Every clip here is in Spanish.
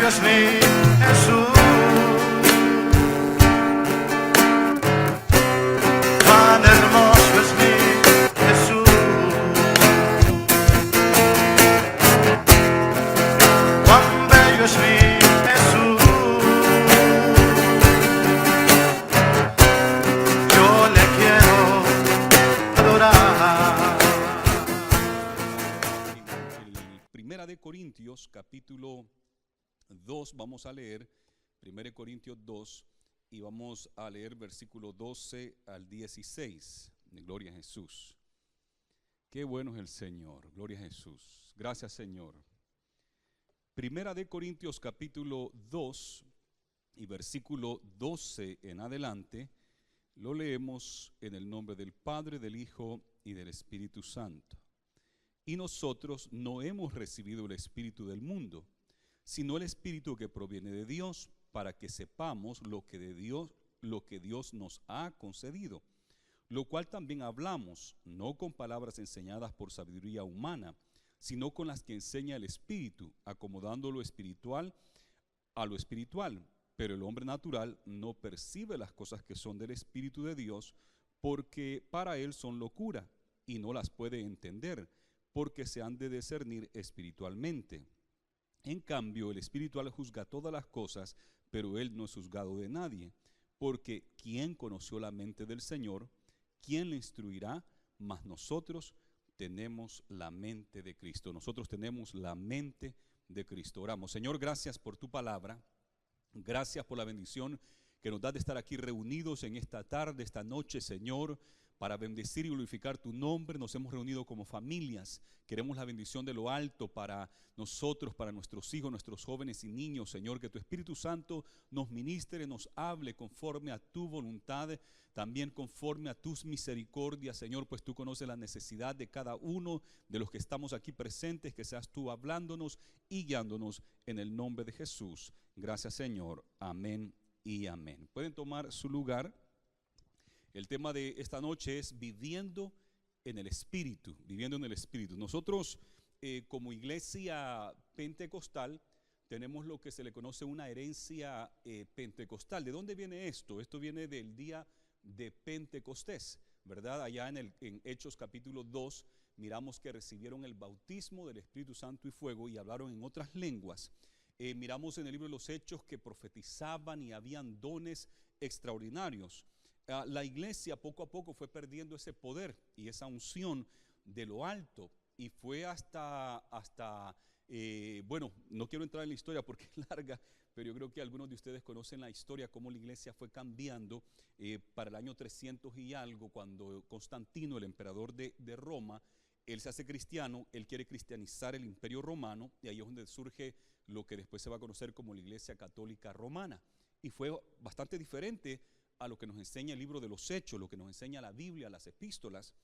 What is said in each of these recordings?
bello es mi Jesús, cuán hermoso es mi Jesús, cuán bello es mi Jesús. Yo le quiero adorar. En Primera de Corintios, capítulo 2, vamos a leer 1 Corintios 2 y vamos a leer versículo 12 al 16. Gloria a Jesús. Qué bueno es el Señor. Gloria a Jesús. Gracias, Señor. Primera de Corintios, capítulo 2 y versículo 12 en adelante, lo leemos en el nombre del Padre, del Hijo y del Espíritu Santo. Y nosotros no hemos recibido el espíritu del mundo, sino el espíritu que proviene de Dios, para que sepamos lo que Dios nos ha concedido, lo cual también hablamos, no con palabras enseñadas por sabiduría humana, sino con las que enseña el Espíritu, acomodando lo espiritual a lo espiritual. Pero el hombre natural no percibe las cosas que son del Espíritu de Dios, porque para él son locura, y no las puede entender, porque se han de discernir espiritualmente. En cambio, el espiritual juzga todas las cosas, pero él no es juzgado de nadie, porque ¿quién conoció la mente del Señor? ¿Quién le instruirá? Mas nosotros tenemos la mente de Cristo. Nosotros tenemos la mente de Cristo. Oramos. Señor, gracias por tu palabra. Gracias por la bendición que nos da de estar aquí reunidos en esta tarde, esta noche, Señor, para bendecir y glorificar tu nombre. Nos hemos reunido como familias. Queremos la bendición de lo alto para nosotros, para nuestros hijos, nuestros jóvenes y niños, Señor. Que tu Espíritu Santo nos ministre, nos hable conforme a tu voluntad, también conforme a tus misericordias, Señor, pues tú conoces la necesidad de cada uno de los que estamos aquí presentes. Que seas tú hablándonos y guiándonos en el nombre de Jesús. Gracias, Señor. Amén y amén. Pueden tomar su lugar. El tema de esta noche es viviendo en el Espíritu, viviendo en el Espíritu. Nosotros como iglesia pentecostal tenemos lo que se le conoce una herencia pentecostal. ¿De dónde viene esto? Esto viene del día de Pentecostés, ¿verdad? Allá en Hechos capítulo 2 miramos que recibieron el bautismo del Espíritu Santo y fuego y hablaron en otras lenguas. Miramos en el libro de los Hechos que profetizaban y habían dones extraordinarios. La iglesia poco a poco fue perdiendo ese poder y esa unción de lo alto, y fue hasta bueno, no quiero entrar en la historia porque es larga, pero yo creo que algunos de ustedes conocen la historia, cómo la iglesia fue cambiando para el año 300 y algo, cuando Constantino, el emperador de Roma, él se hace cristiano, él quiere cristianizar el imperio romano, y ahí es donde surge lo que después se va a conocer como la Iglesia Católica Romana, y fue bastante diferente a lo que nos enseña el libro de los Hechos, lo que nos enseña la Biblia, las epístolas.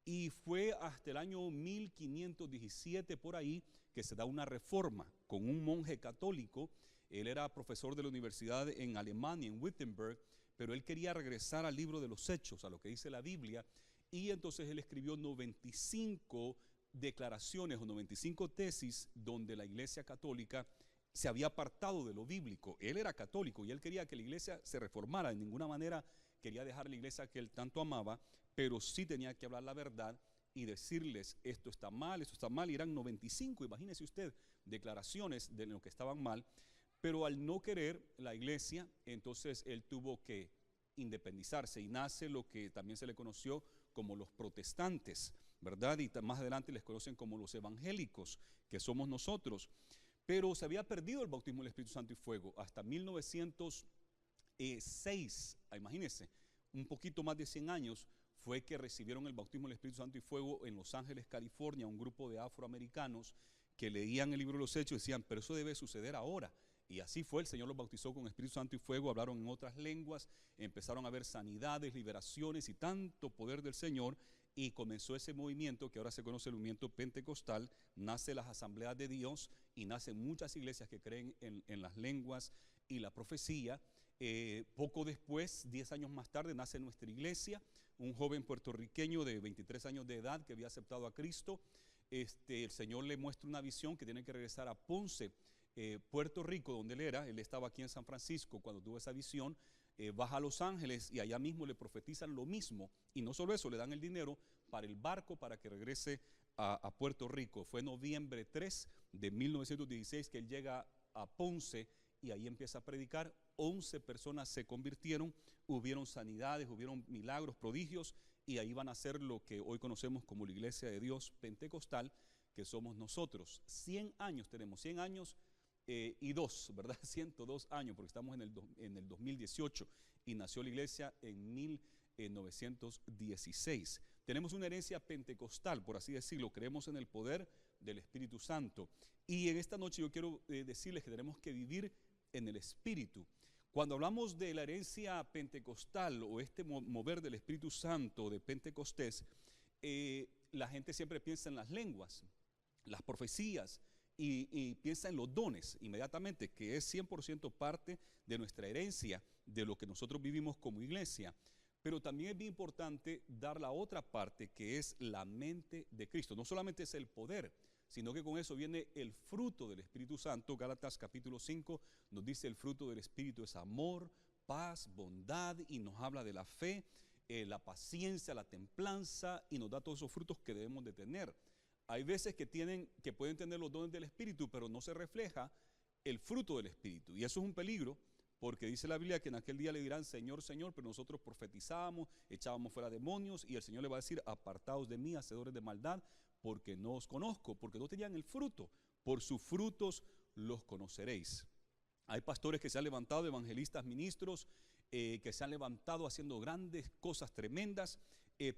Y fue hasta el año 1517 por ahí que se da una reforma con un monje católico. Él era profesor de la universidad en Alemania, en Wittenberg, pero él quería regresar al libro de los Hechos, a lo que dice la Biblia, y entonces él escribió 95 declaraciones o 95 tesis donde la Iglesia Católica se había apartado de lo bíblico. Él era católico y él quería que la iglesia se reformara. De ninguna manera quería dejar la iglesia que él tanto amaba, pero sí tenía que hablar la verdad y decirles esto está mal, y eran 95, imagínese usted, declaraciones de lo que estaban mal. Pero al no querer la iglesia, entonces él tuvo que independizarse, y nace lo que también se le conoció como los protestantes, ¿verdad? Y más adelante les conocen como los evangélicos, que somos nosotros. Pero se había perdido el bautismo del Espíritu Santo y fuego hasta 1906, imagínense, un poquito más de 100 años fue que recibieron el bautismo del Espíritu Santo y fuego en Los Ángeles, California, un grupo de afroamericanos que leían el libro de los Hechos y decían, pero eso debe suceder ahora. Y así fue, el Señor los bautizó con Espíritu Santo y fuego, hablaron en otras lenguas, empezaron a haber sanidades, liberaciones y tanto poder del Señor. Y comenzó ese movimiento que ahora se conoce el movimiento pentecostal. Nace las asambleas de Dios y nacen muchas iglesias que creen en las lenguas y la profecía. Poco después, 10 años más tarde, nace nuestra iglesia, un joven puertorriqueño de 23 años de edad que había aceptado a Cristo. El Señor le muestra una visión que tiene que regresar a Ponce Puerto Rico, donde él estaba aquí en San Francisco cuando tuvo esa visión, baja a Los Ángeles y allá mismo le profetizan lo mismo, y no solo eso, le dan el dinero para el barco para que regrese a Puerto Rico. Fue noviembre 3 de 1916 que él llega a Ponce y ahí empieza a predicar. 11 personas se convirtieron, hubieron sanidades, hubieron milagros, prodigios, y ahí van a ser lo que hoy conocemos como la Iglesia de Dios Pentecostal, que somos nosotros. 100 años tenemos, 100 años y dos, ¿verdad? 102 años, porque estamos en el 2018 y nació la iglesia en 1916. Tenemos una herencia pentecostal, por así decirlo, creemos en el poder del Espíritu Santo. Y en esta noche yo quiero decirles que tenemos que vivir en el Espíritu. Cuando hablamos de la herencia pentecostal o este mover del Espíritu Santo de Pentecostés, la gente siempre piensa en las lenguas, las profecías, y piensa en los dones inmediatamente, que es 100% parte de nuestra herencia, de lo que nosotros vivimos como iglesia. Pero también es bien importante dar la otra parte, que es la mente de Cristo. No solamente es el poder, sino que con eso viene el fruto del Espíritu Santo. Gálatas capítulo 5 nos dice: el fruto del Espíritu es amor, paz, bondad, y nos habla de la fe, la paciencia, la templanza, y nos da todos esos frutos que debemos de tener. Hay veces que pueden tener los dones del Espíritu, pero no se refleja el fruto del Espíritu. Y eso es un peligro, porque dice la Biblia que en aquel día le dirán: Señor, Señor, pero nosotros profetizábamos, echábamos fuera demonios, y el Señor le va a decir: apartaos de mí, hacedores de maldad, porque no os conozco, porque no tenían el fruto. Por sus frutos los conoceréis. Hay pastores que se han levantado, evangelistas, ministros, que se han levantado haciendo grandes cosas tremendas,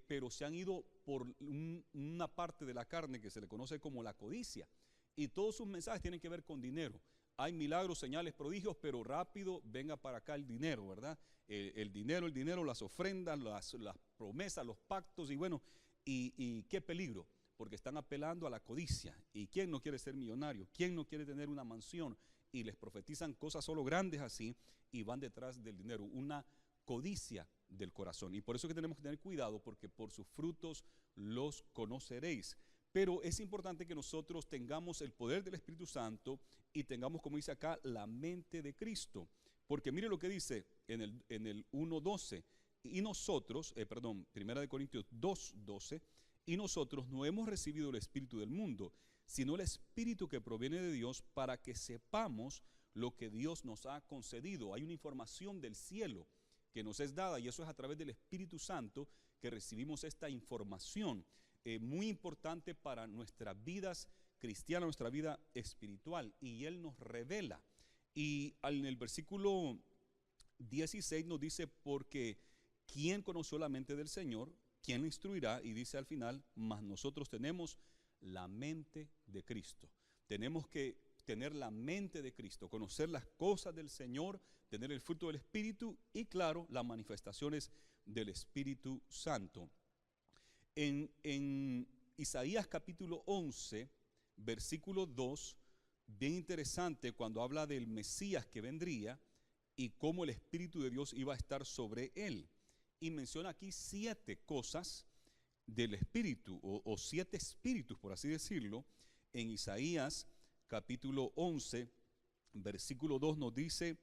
pero se han ido por una parte de la carne que se le conoce como la codicia, y todos sus mensajes tienen que ver con dinero. Hay milagros, señales, prodigios, pero rápido venga para acá el dinero, ¿verdad? El dinero, las ofrendas, las promesas, los pactos, y bueno, y qué peligro, porque están apelando a la codicia. ¿Y quién no quiere ser millonario? ¿Quién no quiere tener una mansión? Y les profetizan cosas solo grandes así, y van detrás del dinero, una codicia del corazón. Y por eso que tenemos que tener cuidado, porque por sus frutos los conoceréis. Pero es importante que nosotros tengamos el poder del Espíritu Santo y tengamos, como dice acá, la mente de Cristo. Porque mire lo que dice en el 1:12, y nosotros, 1 Corintios 2:12, y nosotros no hemos recibido el espíritu del mundo, sino el espíritu que proviene de Dios, para que sepamos lo que Dios nos ha concedido. Hay una información del cielo que nos es dada, y eso es a través del Espíritu Santo que recibimos esta información, muy importante para nuestras vidas cristianas, nuestra vida espiritual, y Él nos revela. Y en el versículo 16 nos dice: porque ¿quién conoció la mente del Señor? ¿Quién le instruirá? Y dice al final: mas nosotros tenemos la mente de Cristo. Tenemos que tener la mente de Cristo, conocer las cosas del Señor, tener el fruto del Espíritu y, claro, las manifestaciones del Espíritu Santo. En Isaías capítulo 11, versículo 2, bien interesante, cuando habla del Mesías que vendría y cómo el Espíritu de Dios iba a estar sobre él. Y menciona aquí 7 cosas del Espíritu, o 7 espíritus, por así decirlo. En Isaías capítulo 11, versículo 2 nos dice: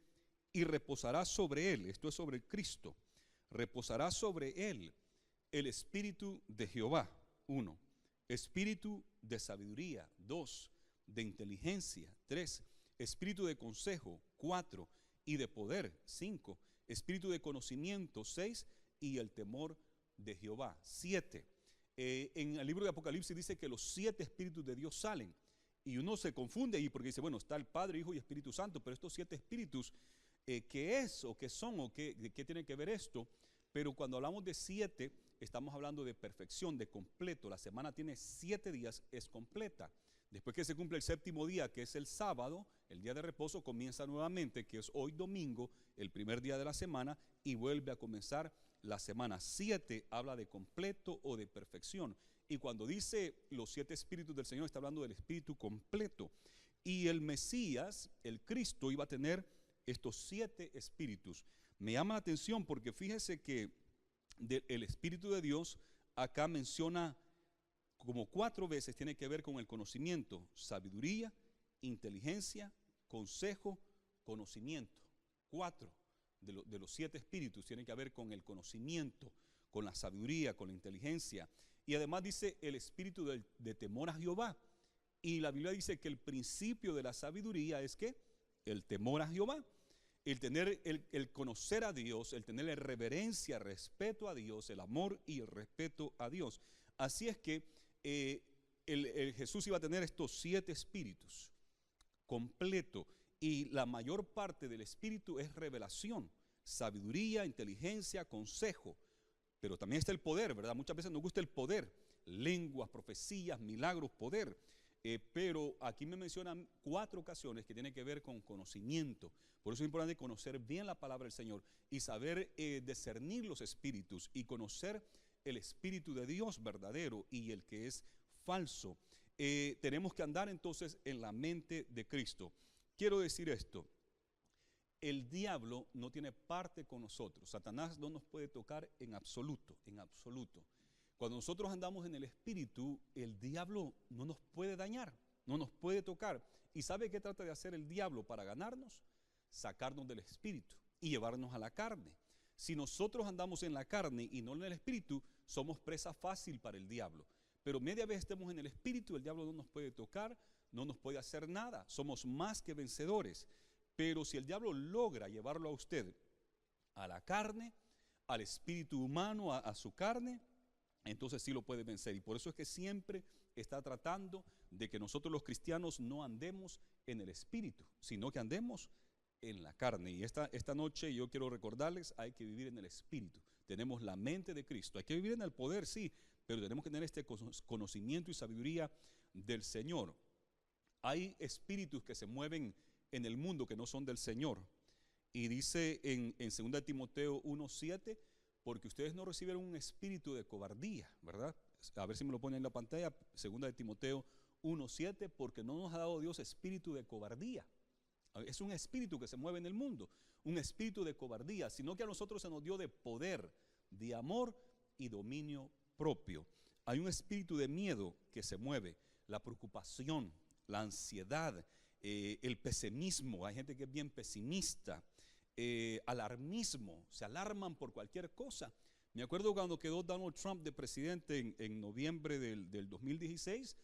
y reposará sobre él, esto es sobre Cristo, reposará sobre él el Espíritu de Jehová, 1, Espíritu de sabiduría, 2, de inteligencia, 3, Espíritu de consejo, 4, y de poder, 5, Espíritu de conocimiento, 6, y el temor de Jehová, 7. En el libro de Apocalipsis dice que los 7 espíritus de Dios salen, y uno se confunde ahí porque dice: bueno, está el Padre, Hijo y Espíritu Santo, pero estos 7 espíritus, ¿qué es o qué son o qué tiene que ver esto? Pero cuando hablamos de 7, estamos hablando de perfección, de completo. La semana tiene 7 días, es completa. Después que se cumple el 7º día, que es el sábado, el día de reposo, comienza nuevamente, que es hoy domingo, el primer día de la semana, y vuelve a comenzar la semana. 7 habla de completo o de perfección. Y cuando dice los 7 espíritus del Señor, está hablando del espíritu completo. Y el Mesías, el Cristo, iba a tener estos 7 espíritus. Me llama la atención porque fíjese que el Espíritu de Dios acá menciona como 4 veces, tiene que ver con el conocimiento, sabiduría, inteligencia, consejo, conocimiento. 4 de los 7 espíritus tienen que ver con el conocimiento, con la sabiduría, con la inteligencia. Y además dice el espíritu de temor a Jehová. Y la Biblia dice que el principio de la sabiduría es que el temor a Jehová. El tener, el conocer a Dios, el tener reverencia, respeto a Dios, el amor y el respeto a Dios. Así es que Jesús iba a tener estos 7 espíritus completo, y la mayor parte del espíritu es revelación, sabiduría, inteligencia, consejo, pero también está el poder, ¿verdad? Muchas veces nos gusta el poder, lenguas, profecías, milagros, poder. Pero aquí me mencionan 4 ocasiones que tienen que ver con conocimiento. Por eso es importante conocer bien la palabra del Señor y saber discernir los espíritus y conocer el espíritu de Dios verdadero y el que es falso. Tenemos que andar entonces en la mente de Cristo. Quiero decir esto: el diablo no tiene parte con nosotros. Satanás no nos puede tocar en absoluto, en absoluto. Cuando nosotros andamos en el espíritu, el diablo no nos puede dañar, no nos puede tocar. ¿Y sabe qué trata de hacer el diablo para ganarnos? Sacarnos del espíritu y llevarnos a la carne. Si nosotros andamos en la carne y no en el espíritu, somos presa fácil para el diablo. Pero media vez estemos en el espíritu, el diablo no nos puede tocar, no nos puede hacer nada. Somos más que vencedores. Pero si el diablo logra llevarlo a usted a la carne, al espíritu humano, a su carne, entonces sí lo puede vencer. Y por eso es que siempre está tratando de que nosotros los cristianos no andemos en el espíritu, sino que andemos en la carne. Y esta noche yo quiero recordarles: hay que vivir en el espíritu. Tenemos la mente de Cristo. Hay que vivir en el poder, sí, pero tenemos que tener este conocimiento y sabiduría del Señor. Hay espíritus que se mueven en el mundo que no son del Señor. Y dice en 2 Timoteo 1:7, porque ustedes no recibieron un espíritu de cobardía, ¿verdad? A ver si me lo ponen en la pantalla. 2 Timoteo 1:7, porque no nos ha dado Dios espíritu de cobardía. Es un espíritu que se mueve en el mundo, un espíritu de cobardía, sino que a nosotros se nos dio de poder, de amor y dominio propio. Hay un espíritu de miedo que se mueve, la preocupación, la ansiedad, el pesimismo. Hay gente que es bien pesimista, alarmismo, se alarman por cualquier cosa. Me acuerdo cuando quedó Donald Trump de presidente en noviembre del 2016.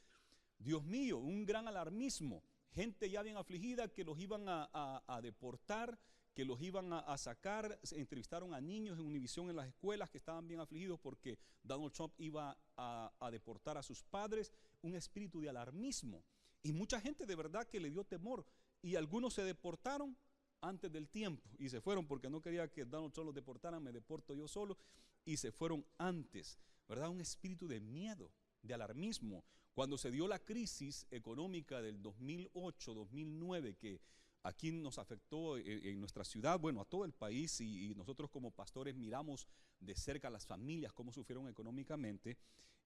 Dios mío, un gran alarmismo. Gente ya bien afligida que los iban a deportar, que los iban a sacar. Se entrevistaron a niños en Univisión en las escuelas que estaban bien afligidos porque Donald Trump iba a deportar a sus padres. Un espíritu de alarmismo. Y mucha gente de verdad que le dio temor. Y algunos se deportaron antes del tiempo y se fueron porque no quería que Donald Trump los deportara. Me deporto yo solo. Y se fueron antes, ¿verdad? Un espíritu de miedo, de alarmismo. Cuando se dio la crisis económica del 2008-2009, que aquí nos afectó en nuestra ciudad, bueno, a todo el país, y nosotros como pastores miramos de cerca a las familias cómo sufrieron económicamente,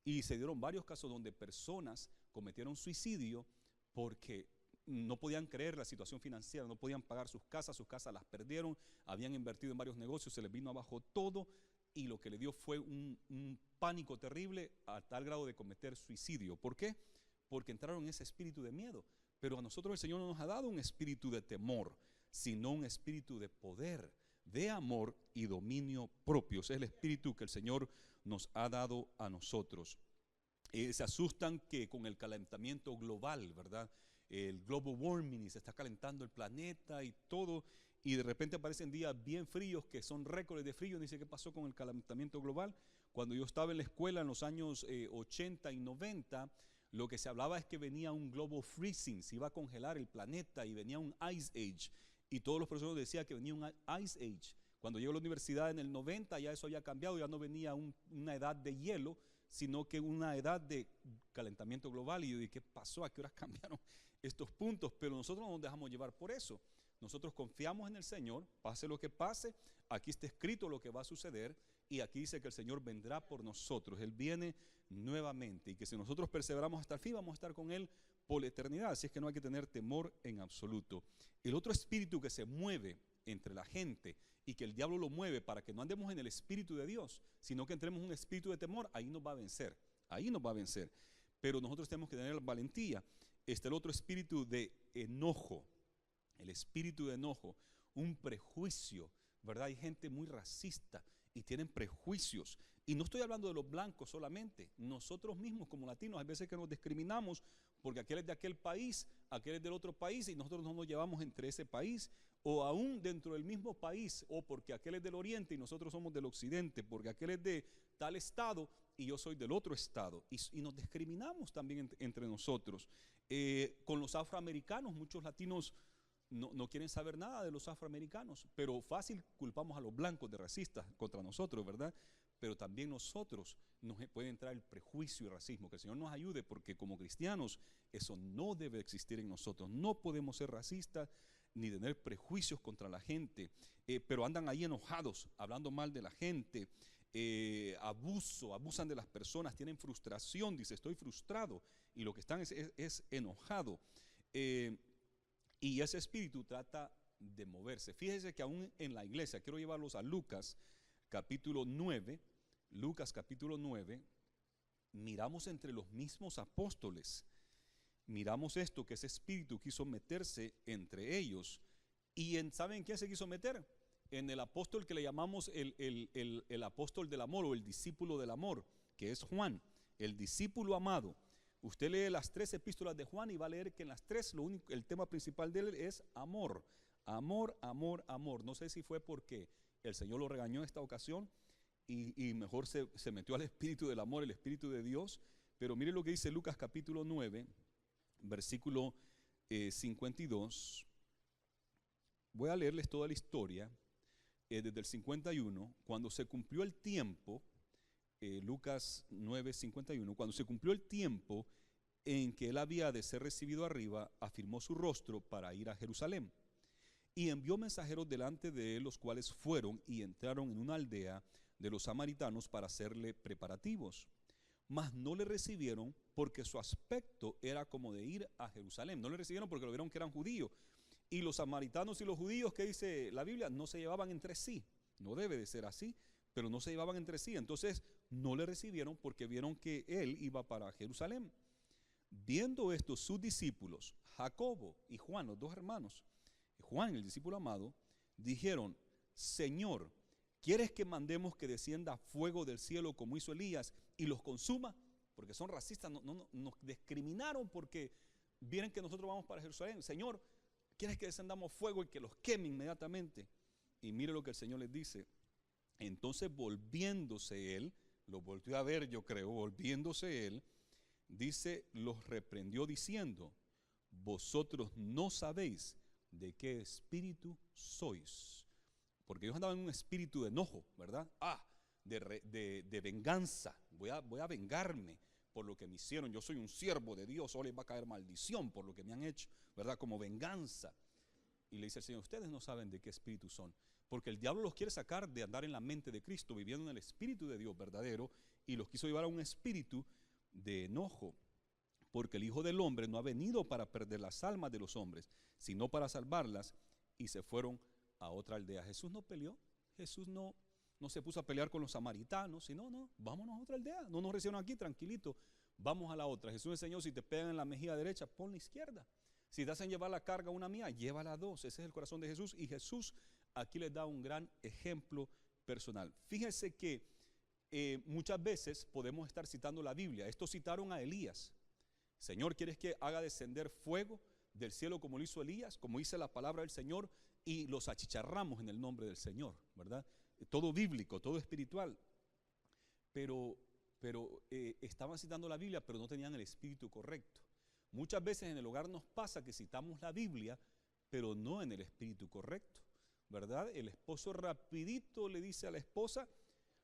y se dieron varios casos donde personas cometieron suicidio porque no podían creer la situación financiera, no podían pagar sus casas las perdieron, habían invertido en varios negocios, se les vino abajo todo, y lo que le dio fue un pánico terrible a tal grado de cometer suicidio. ¿Por qué? Porque entraron en ese espíritu de miedo. Pero a nosotros el Señor no nos ha dado un espíritu de temor, sino un espíritu de poder, de amor y dominio propio. Ese es el espíritu que el Señor nos ha dado a nosotros. Se asustan que con el calentamiento global, ¿verdad? El global warming, y se está calentando el planeta y todo, y de repente aparecen días bien fríos que son récords de frío. Dice, ¿qué pasó con el calentamiento global? Cuando yo estaba en la escuela en los años 80 y 90, lo que se hablaba es que venía un global freezing, se iba a congelar el planeta y venía un ice age, y todos los profesores decían que venía un ice age. Cuando llego a la universidad en el 90 ya eso había cambiado, ya no venía una edad de hielo, sino que una edad de calentamiento global. Y yo dije, ¿qué pasó? ¿A qué horas cambiaron estos puntos? Pero nosotros no nos dejamos llevar por eso. Nosotros confiamos en el Señor, pase lo que pase. Aquí está escrito lo que va a suceder, y aquí dice que el Señor vendrá por nosotros. Él viene nuevamente, y que si nosotros perseveramos hasta el fin, vamos a estar con Él por la eternidad. Así es que no hay que tener temor en absoluto. El otro espíritu que se mueve entre la gente, y que el diablo lo mueve para que no andemos en el espíritu de Dios, sino que entremos en un espíritu de temor, ahí nos va a vencer, ahí nos va a vencer. Pero nosotros tenemos que tener valentía. Está el otro espíritu de enojo. el espíritu de enojo, un prejuicio, ¿verdad? Hay gente muy racista y tienen prejuicios. Y no estoy hablando de los blancos solamente. Nosotros mismos como latinos hay veces que nos discriminamos porque aquel es de aquel país, aquel es del otro país y nosotros no nos llevamos entre ese país, o aún dentro del mismo país, o porque aquel es del oriente y nosotros somos del occidente, porque aquel es de tal estado y yo soy del otro estado, y nos discriminamos también entre nosotros. Con los afroamericanos, muchos latinos no quieren saber nada de los afroamericanos, pero fácil culpamos a los blancos de racistas contra nosotros, ¿verdad? Pero también nosotros nos puede entrar el prejuicio y racismo. Que el Señor nos ayude, porque como cristianos eso no debe existir en nosotros. No podemos ser racistas ni tener prejuicios contra la gente, pero andan ahí enojados, hablando mal de la gente, abusan de las personas, tienen frustración, dice estoy frustrado, y lo que están es enojado. Y ese espíritu trata de moverse. Fíjese que aún en la iglesia, quiero llevarlos a Lucas capítulo 9, miramos entre los mismos apóstoles, miramos esto, que ese espíritu quiso meterse entre ellos. ¿Y saben quién se quiso meter? En el apóstol que le llamamos el apóstol del amor, o el discípulo del amor, que es Juan, el discípulo amado. Usted lee las 3 epístolas de Juan y va a leer que en las 3 el tema principal de él es amor. Amor, amor, amor. No sé si fue porque el Señor lo regañó en esta ocasión y mejor se metió al espíritu del amor, el espíritu de Dios. Pero mire lo que dice Lucas capítulo 9, versículo 52. Voy a leerles toda la historia desde el 51. Cuando se cumplió el tiempo, Lucas 9, 51, cuando se cumplió el tiempo en que él había de ser recibido arriba, afirmó su rostro para ir a Jerusalén. Y envió mensajeros delante de él, los cuales fueron y entraron en una aldea de los samaritanos para hacerle preparativos. Mas no le recibieron porque su aspecto era como de ir a Jerusalén. No le recibieron porque lo vieron que eran judíos. Y los samaritanos y los judíos, ¿qué dice la Biblia? No se llevaban entre sí. No debe de ser así, pero no se llevaban entre sí. Entonces no le recibieron porque vieron que él iba para Jerusalén. Viendo esto, sus discípulos, Jacobo y Juan, los 2 hermanos, Juan, el discípulo amado, dijeron: Señor, ¿quieres que mandemos que descienda fuego del cielo como hizo Elías y los consuma? Porque son racistas, nos discriminaron porque vieron que nosotros vamos para Jerusalén. Señor, ¿quieres que descendamos fuego y que los queme inmediatamente? Y mire lo que el Señor les dice. Entonces volviéndose él, lo volvió a ver, yo creo, volviéndose él, dice, los reprendió diciendo: vosotros no sabéis de qué espíritu sois. Porque ellos andaban en un espíritu de enojo, ¿verdad? De venganza. Voy a vengarme por lo que me hicieron. Yo soy un siervo de Dios, ahora les va a caer maldición por lo que me han hecho, ¿verdad? Como venganza. Y le dice el Señor: ustedes no saben de qué espíritu son, porque el diablo los quiere sacar de andar en la mente de Cristo, viviendo en el espíritu de Dios verdadero, y los quiso llevar a un espíritu de enojo. Porque el Hijo del Hombre no ha venido para perder las almas de los hombres, sino para salvarlas. Y se fueron a otra aldea. Jesús no peleó, Jesús no se puso a pelear con los samaritanos, sino no, vámonos a otra aldea. No nos recibieron aquí, tranquilito, vamos a la otra. Jesús enseñó: si te pegan en la mejilla derecha, pon la izquierda. Si te hacen llevar la carga una mía, llévala 2. Ese es el corazón de Jesús. Y Jesús aquí les da un gran ejemplo personal. Fíjense que muchas veces podemos estar citando la Biblia. Estos citaron a Elías. Señor, ¿quieres que haga descender fuego del cielo como lo hizo Elías? Como dice la palabra del Señor, y los achicharramos en el nombre del Señor, ¿verdad? Todo bíblico, todo espiritual. Pero estaban citando la Biblia, pero no tenían el espíritu correcto. Muchas veces en el hogar nos pasa que citamos la Biblia, pero no en el espíritu correcto, ¿verdad? El esposo rapidito le dice a la esposa: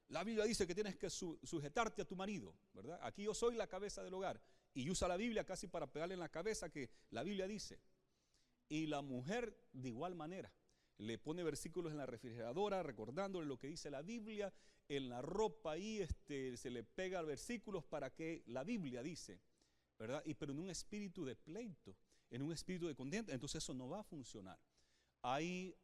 la Biblia dice que tienes que sujetarte a tu marido, ¿verdad? Aquí yo soy la cabeza del hogar. Y usa la Biblia casi para pegarle en la cabeza que la Biblia dice. Y la mujer de igual manera le pone versículos en la refrigeradora recordándole lo que dice la Biblia. En la ropa ahí se le pega versículos para que la Biblia dice, ¿verdad? Pero en un espíritu de pleito, en un espíritu de contienda. Entonces eso no va a funcionar. Hay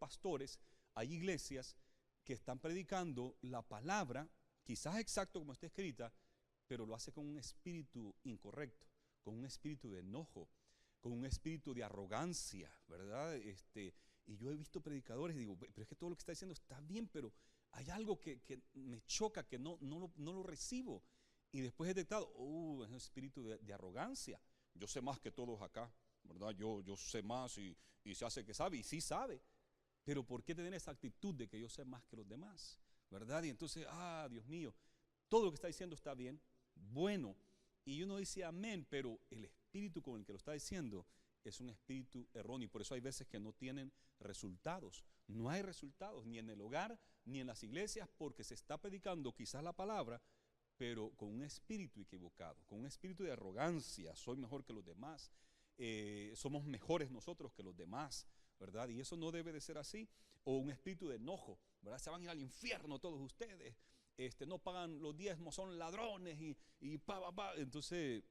pastores, hay iglesias que están predicando la palabra, quizás exacto como está escrita, pero lo hace con un espíritu incorrecto, con un espíritu de enojo. con un espíritu de arrogancia, ¿verdad? Y yo he visto predicadores y digo, pero es que todo lo que está diciendo está bien, pero hay algo que me choca, que no lo recibo. Y después he detectado, es un espíritu de arrogancia. Yo sé más que todos acá, ¿verdad? Yo sé más y se hace que sabe, y sí sabe. Pero ¿por qué tener esa actitud de que yo sé más que los demás? ¿Verdad? Y entonces, Dios mío, todo lo que está diciendo está bien, bueno. Y uno dice amén, pero el espíritu con el que lo está diciendo es un espíritu erróneo. Y por eso hay veces que no tienen resultados. No hay resultados ni en el hogar ni en las iglesias, porque se está predicando quizás la palabra, pero con un espíritu equivocado, con un espíritu de arrogancia. Soy mejor que los demás, somos mejores nosotros que los demás, ¿verdad? Y eso no debe de ser así. O un espíritu de enojo, ¿verdad? Se van a ir al infierno todos ustedes, no pagan los diezmos, son ladrones y pa. Entonces,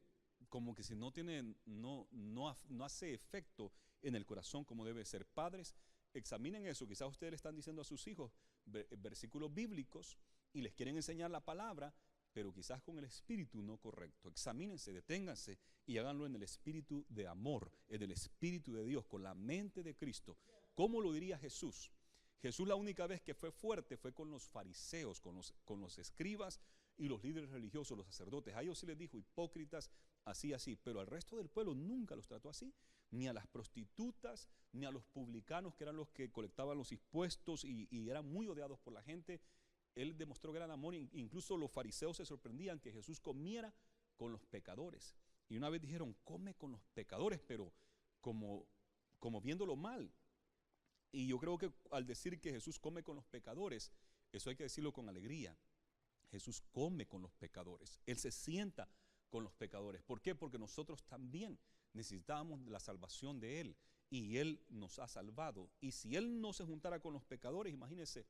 como que si no tiene, no hace efecto en el corazón como debe ser. Padres, examinen eso. Quizás ustedes le están diciendo a sus hijos versículos bíblicos y les quieren enseñar la palabra, pero quizás con el espíritu no correcto. Examínense, deténganse y háganlo en el espíritu de amor, en el espíritu de Dios, con la mente de Cristo. ¿Cómo lo diría Jesús? Jesús la única vez que fue fuerte fue con los fariseos, con los escribas y los líderes religiosos, los sacerdotes. A ellos sí les dijo hipócritas, así, pero al resto del pueblo nunca los trató así, ni a las prostitutas, ni a los publicanos, que eran los que colectaban los impuestos y eran muy odiados por la gente. Él demostró gran amor. Incluso los fariseos se sorprendían que Jesús comiera con los pecadores. Y una vez dijeron, come con los pecadores, pero como viéndolo mal. Y yo creo que al decir que Jesús come con los pecadores, eso hay que decirlo con alegría. Jesús come con los pecadores. Él se sienta con los pecadores. ¿Por qué? Porque nosotros también necesitábamos la salvación de Él. Y Él nos ha salvado. Y si Él no se juntara con los pecadores, imagínense.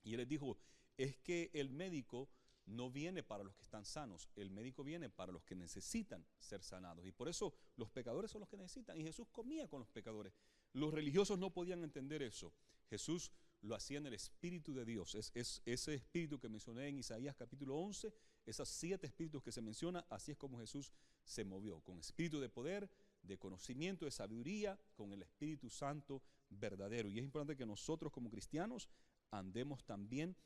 Y Él les dijo, es que el médico no viene para los que están sanos, el médico viene para los que necesitan ser sanados. Y por eso los pecadores son los que necesitan. Y Jesús comía con los pecadores. Los religiosos no podían entender eso. Jesús lo hacía en el Espíritu de Dios. Es ese espíritu que mencioné en Isaías capítulo 11, esos 7 espíritus que se menciona, así es como Jesús se movió, con espíritu de poder, de conocimiento, de sabiduría, con el Espíritu Santo verdadero. Y es importante que nosotros como cristianos andemos también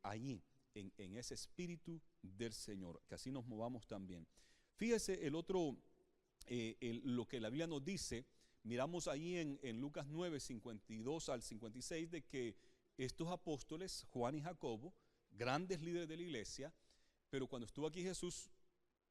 allí, en ese espíritu del Señor, que así nos movamos también. Fíjese el otro, lo que la Biblia nos dice. Miramos ahí en Lucas 9, 52 al 56, de que estos apóstoles, Juan y Jacobo, grandes líderes de la iglesia, pero cuando estuvo aquí Jesús,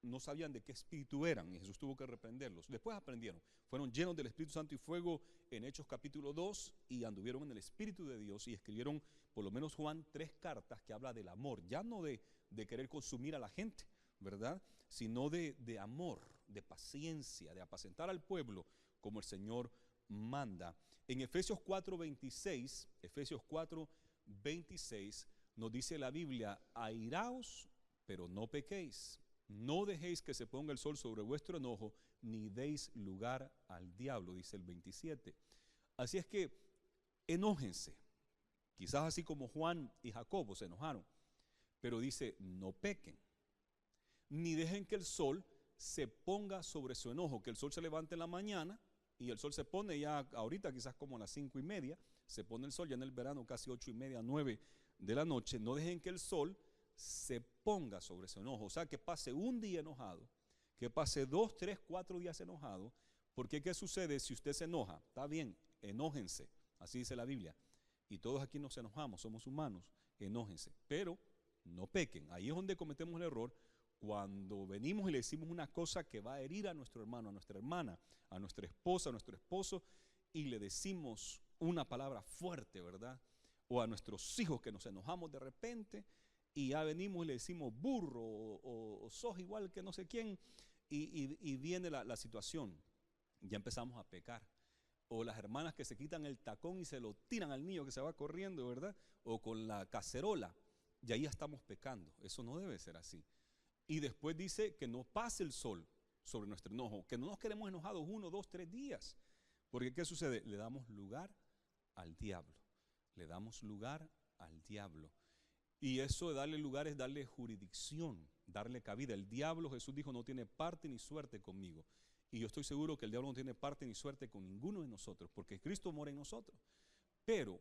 no sabían de qué espíritu eran y Jesús tuvo que reprenderlos. Después aprendieron, fueron llenos del Espíritu Santo y fuego en Hechos capítulo 2 y anduvieron en el Espíritu de Dios y escribieron, por lo menos Juan, 3 cartas que habla del amor, ya no de querer consumir a la gente, ¿verdad? Sino de amor, de paciencia, de apacentar al pueblo como el Señor manda. En Efesios 4:26 nos dice la Biblia, airaos, pero no pequéis. No dejéis que se ponga el sol sobre vuestro enojo, ni deis lugar al diablo, dice el 27. Así es que enójense, quizás así como Juan y Jacobo se enojaron, pero dice, no pequen, ni dejen que el sol se ponga sobre su enojo, que el sol se levante en la mañana, y el sol se pone ya ahorita quizás como a las 5:30, se pone el sol ya en el verano casi 8:30, 9 de la noche. No dejen que el sol se ponga sobre su enojo, o sea que pase un día enojado, que pase 2, 3, 4 días enojado, porque ¿qué sucede si usted se enoja? Está bien, enójense, así dice la Biblia, y todos aquí nos enojamos, somos humanos, enójense, pero no pequen. Ahí es donde cometemos el error, cuando venimos y le decimos una cosa que va a herir a nuestro hermano, a nuestra hermana, a nuestra esposa, a nuestro esposo, y le decimos una palabra fuerte, ¿verdad? O a nuestros hijos, que nos enojamos de repente y ya venimos y le decimos burro o sos igual que no sé quién, y viene la situación, ya empezamos a pecar. O las hermanas que se quitan el tacón y se lo tiran al niño que se va corriendo, ¿verdad? O con la cacerola, y ahí ya estamos pecando. Eso no debe ser así. Y después dice que no pase el sol sobre nuestro enojo, que no nos quedemos enojados 1, 2, 3 días. Porque ¿qué sucede? Le damos lugar al diablo. Le damos lugar al diablo. Y eso de darle lugar es darle jurisdicción, darle cabida. El diablo, Jesús dijo, no tiene parte ni suerte conmigo. Y yo estoy seguro que el diablo no tiene parte ni suerte con ninguno de nosotros, porque Cristo mora en nosotros. Pero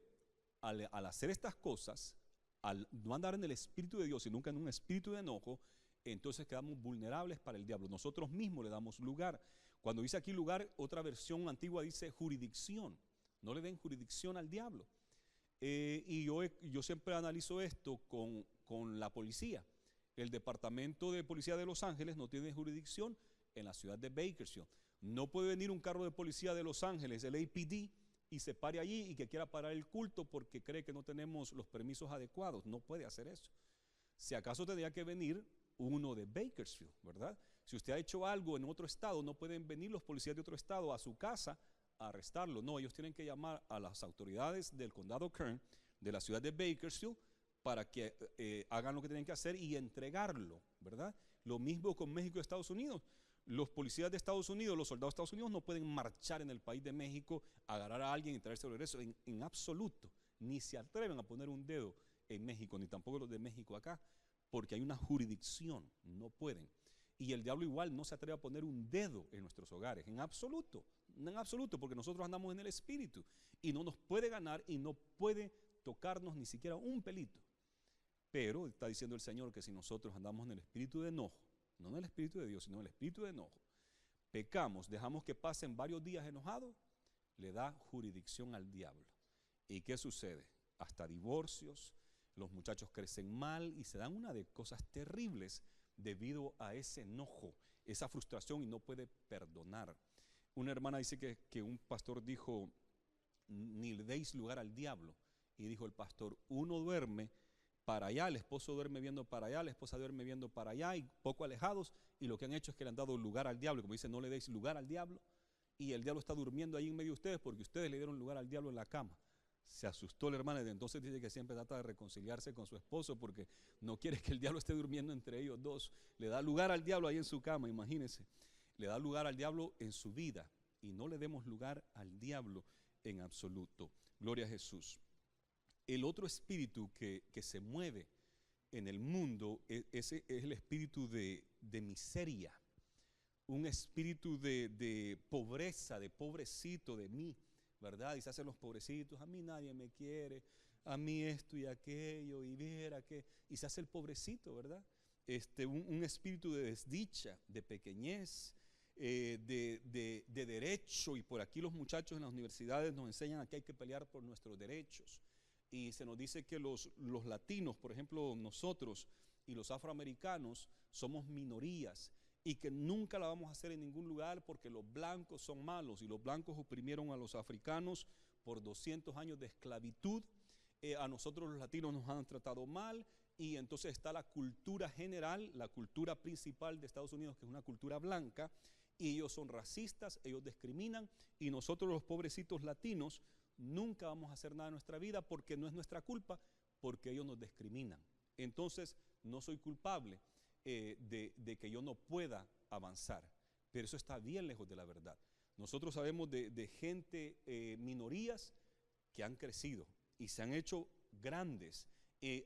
al hacer estas cosas, al no andar en el Espíritu de Dios y nunca en un espíritu de enojo, entonces quedamos vulnerables para el diablo. Nosotros mismos le damos lugar. Cuando dice aquí lugar, otra versión antigua dice jurisdicción. No le den jurisdicción al diablo. Y yo siempre analizo esto con la policía. El Departamento de Policía de Los Ángeles no tiene jurisdicción en la ciudad de Bakersfield. No puede venir un carro de policía de Los Ángeles, el APD, y se pare allí y que quiera parar el culto porque cree que no tenemos los permisos adecuados. No puede hacer eso. Si acaso tendría que venir uno de Bakersfield, ¿verdad? Si usted ha hecho algo en otro estado, no pueden venir los policías de otro estado a su casa a arrestarlo. No, ellos tienen que llamar a las autoridades del condado Kern, de la ciudad de Bakersfield, para que hagan lo que tienen que hacer y entregarlo, ¿verdad? Lo mismo con México y Estados Unidos. Los policías de Estados Unidos, los soldados de Estados Unidos no pueden marchar en el país de México, agarrar a alguien y traerse de regreso en absoluto. Ni se atreven a poner un dedo en México, ni tampoco los de México acá, porque hay una jurisdicción, no pueden. Y el diablo igual no se atreve a poner un dedo en nuestros hogares, en absoluto, porque nosotros andamos en el Espíritu y no nos puede ganar y no puede tocarnos ni siquiera un pelito. Pero está diciendo el Señor que si nosotros andamos en el espíritu de enojo, no en el espíritu de Dios, sino en el espíritu de enojo, pecamos, dejamos que pasen varios días enojados, le da jurisdicción al diablo. ¿Y qué sucede? Hasta divorcios, los muchachos crecen mal y se dan una de cosas terribles debido a ese enojo, esa frustración y no puede perdonar. Una hermana dice que un pastor dijo, ni le deis lugar al diablo. Y dijo el pastor, uno duerme para allá, el esposo duerme viendo para allá, la esposa duerme viendo para allá y poco alejados, y lo que han hecho es que le han dado lugar al diablo. Como dice, no le deis lugar al diablo, y el diablo está durmiendo ahí en medio de ustedes porque ustedes le dieron lugar al diablo en la cama. Se asustó la hermana y entonces dice que siempre trata de reconciliarse con su esposo porque no quiere que el diablo esté durmiendo entre ellos dos. Le da lugar al diablo ahí en su cama, imagínense. Le da lugar al diablo en su vida y no le demos lugar al diablo en absoluto. Gloria a Jesús. El otro espíritu que se mueve en el mundo ese es el espíritu de miseria, un espíritu de pobreza, de pobrecito de mí, ¿verdad? Y se hacen los pobrecitos, a mí nadie me quiere, a mí esto y aquello, y viera que, y se hace el pobrecito, ¿verdad? Un espíritu de desdicha, de pequeñez, de derecho, y por aquí los muchachos en las universidades nos enseñan a que hay que pelear por nuestros derechos. Y se nos dice que los latinos, por ejemplo, nosotros y los afroamericanos somos minorías y que nunca la vamos a hacer en ningún lugar porque los blancos son malos y los blancos oprimieron a los africanos por 200 años de esclavitud. A nosotros los latinos nos han tratado mal y entonces está la cultura general, la cultura principal de Estados Unidos, que es una cultura blanca, y ellos son racistas, ellos discriminan, y nosotros los pobrecitos latinos nunca vamos a hacer nada en nuestra vida porque no es nuestra culpa, porque ellos nos discriminan. Entonces no soy culpable de que yo no pueda avanzar, pero eso está bien lejos de la verdad. Nosotros sabemos de gente, minorías que han crecido y se han hecho grandes.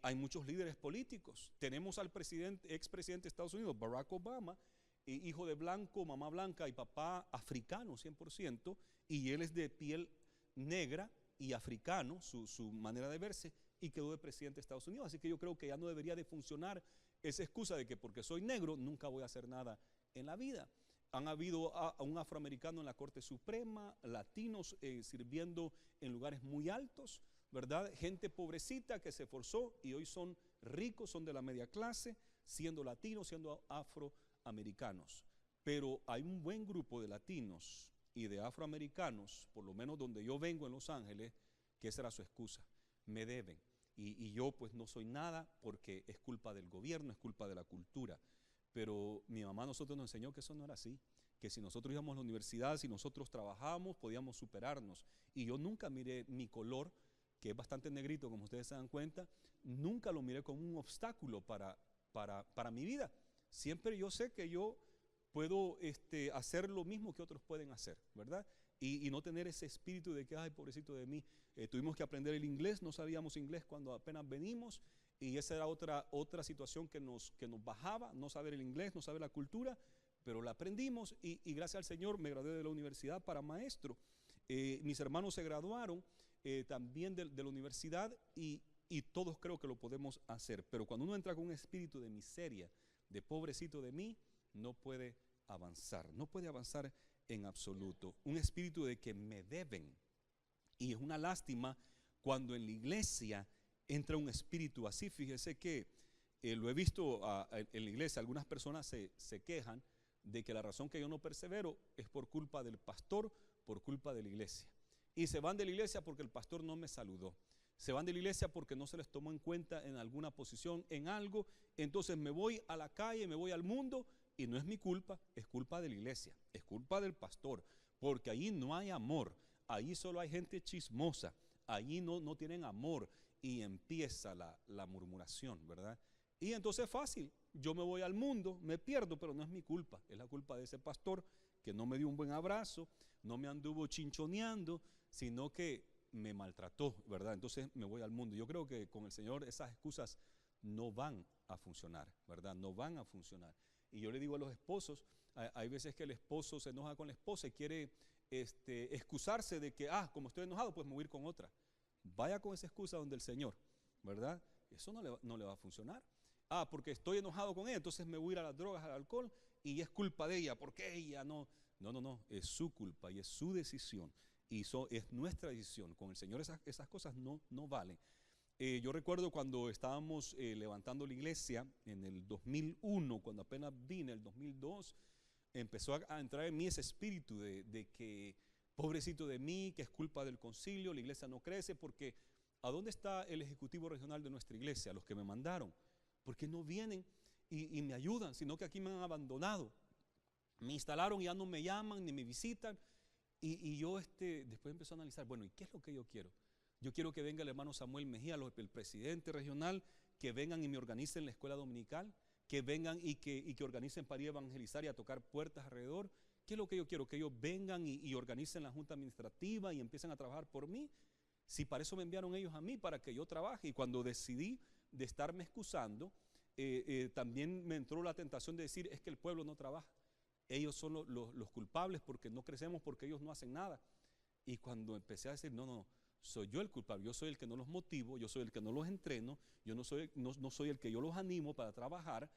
Hay muchos líderes políticos. Tenemos al expresidente de Estados Unidos, Barack Obama, hijo de blanco, mamá blanca y papá africano 100%, y él es de piel negra y africano, su manera de verse, y quedó de presidente de Estados Unidos. Así que yo creo que ya no debería de funcionar esa excusa de que porque soy negro nunca voy a hacer nada en la vida. Han habido a un afroamericano en la Corte Suprema, latinos sirviendo en lugares muy altos, ¿verdad? Gente pobrecita que se esforzó y hoy son ricos, son de la media clase, siendo latinos, siendo afroamericanos. Pero hay un buen grupo de latinos y de afroamericanos, por lo menos donde yo vengo en Los Ángeles, que esa era su excusa, me deben. Y yo pues no soy nada porque es culpa del gobierno, es culpa de la cultura. Pero mi mamá a nosotros nos enseñó que eso no era así, que si nosotros íbamos a la universidad, si nosotros trabajábamos, podíamos superarnos. Y yo nunca miré mi color, que es bastante negrito, como ustedes se dan cuenta, nunca lo miré como un obstáculo para mi vida. Siempre yo sé que yo puedo hacer lo mismo que otros pueden hacer, ¿verdad? Y no tener ese espíritu de que, ay, pobrecito de mí, tuvimos que aprender el inglés, no sabíamos inglés cuando apenas venimos, y esa era otra situación que nos bajaba, no saber el inglés, no saber la cultura, pero la aprendimos y gracias al Señor me gradué de la universidad para maestro. Mis hermanos se graduaron también de la universidad y todos creo que lo podemos hacer, pero cuando uno entra con un espíritu de miseria, de pobrecito de mí, no puede avanzar en absoluto. Un espíritu de que me deben. Y es una lástima cuando en la iglesia entra un espíritu así. Fíjese que lo he visto en la iglesia, algunas personas se quejan de que la razón que yo no persevero es por culpa del pastor, por culpa de la iglesia. Y se van de la iglesia porque el pastor no me saludó. Se van de la iglesia porque no se les tomó en cuenta en alguna posición, en algo. Entonces me voy a la calle, me voy al mundo y no es mi culpa, es culpa de la iglesia, es culpa del pastor, porque allí no hay amor, allí solo hay gente chismosa, allí no tienen amor y empieza la murmuración, ¿verdad? Y entonces es fácil, yo me voy al mundo, me pierdo, pero no es mi culpa, es la culpa de ese pastor que no me dio un buen abrazo, no me anduvo chinchoneando, sino que me maltrató, ¿verdad? Entonces me voy al mundo. Yo creo que con el Señor esas excusas no van a funcionar, ¿verdad? No van a funcionar. Y yo le digo a los esposos, hay veces que el esposo se enoja con la esposa y quiere excusarse de que, como estoy enojado, pues me voy a ir con otra. Vaya con esa excusa donde el Señor, ¿verdad? Eso no le va a funcionar. Porque estoy enojado con ella, entonces me voy a ir a las drogas, al alcohol, y es culpa de ella, porque ella no, es su culpa y es su decisión. Y es nuestra decisión. Con el Señor esas cosas no valen. Yo recuerdo cuando estábamos levantando la iglesia en el 2001, cuando apenas vine, el 2002, empezó a entrar en mí ese espíritu de que, pobrecito de mí, que es culpa del concilio, la iglesia no crece, porque ¿a dónde está el ejecutivo regional de nuestra iglesia? Los que me mandaron. ¿Por qué no vienen y me ayudan? Sino que aquí me han abandonado. Me instalaron y ya no me llaman ni me visitan. Y yo después empecé a analizar, bueno, ¿y qué es lo que yo quiero? Yo quiero que venga el hermano Samuel Mejía, el presidente regional, que vengan y me organicen la escuela dominical, que vengan y que organicen para ir a evangelizar y a tocar puertas alrededor. ¿Qué es lo que yo quiero? Que ellos vengan y organicen la junta administrativa y empiecen a trabajar por mí. Si para eso me enviaron ellos a mí, para que yo trabaje. Y cuando decidí de estarme excusando, también me entró la tentación de decir, es que el pueblo no trabaja. Ellos son los culpables porque no crecemos, porque ellos no hacen nada. Y cuando empecé a decir, no, soy yo el culpable, yo soy el que no los motivo, yo soy el que no los entreno, yo no soy el que yo los animo para trabajar,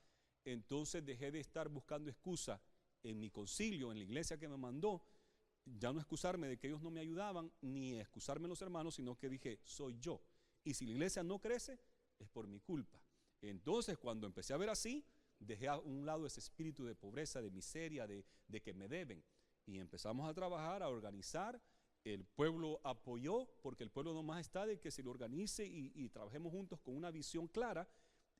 entonces dejé de estar buscando excusa en mi concilio, en la iglesia que me mandó, ya no excusarme de que ellos no me ayudaban, ni excusarme en los hermanos, sino que dije, soy yo. Y si la iglesia no crece, es por mi culpa. Entonces cuando empecé a ver así, dejé a un lado ese espíritu de pobreza, de miseria, de que me deben. Y empezamos a trabajar, a organizar. El pueblo apoyó, porque el pueblo nomás está de que se lo organice y trabajemos juntos con una visión clara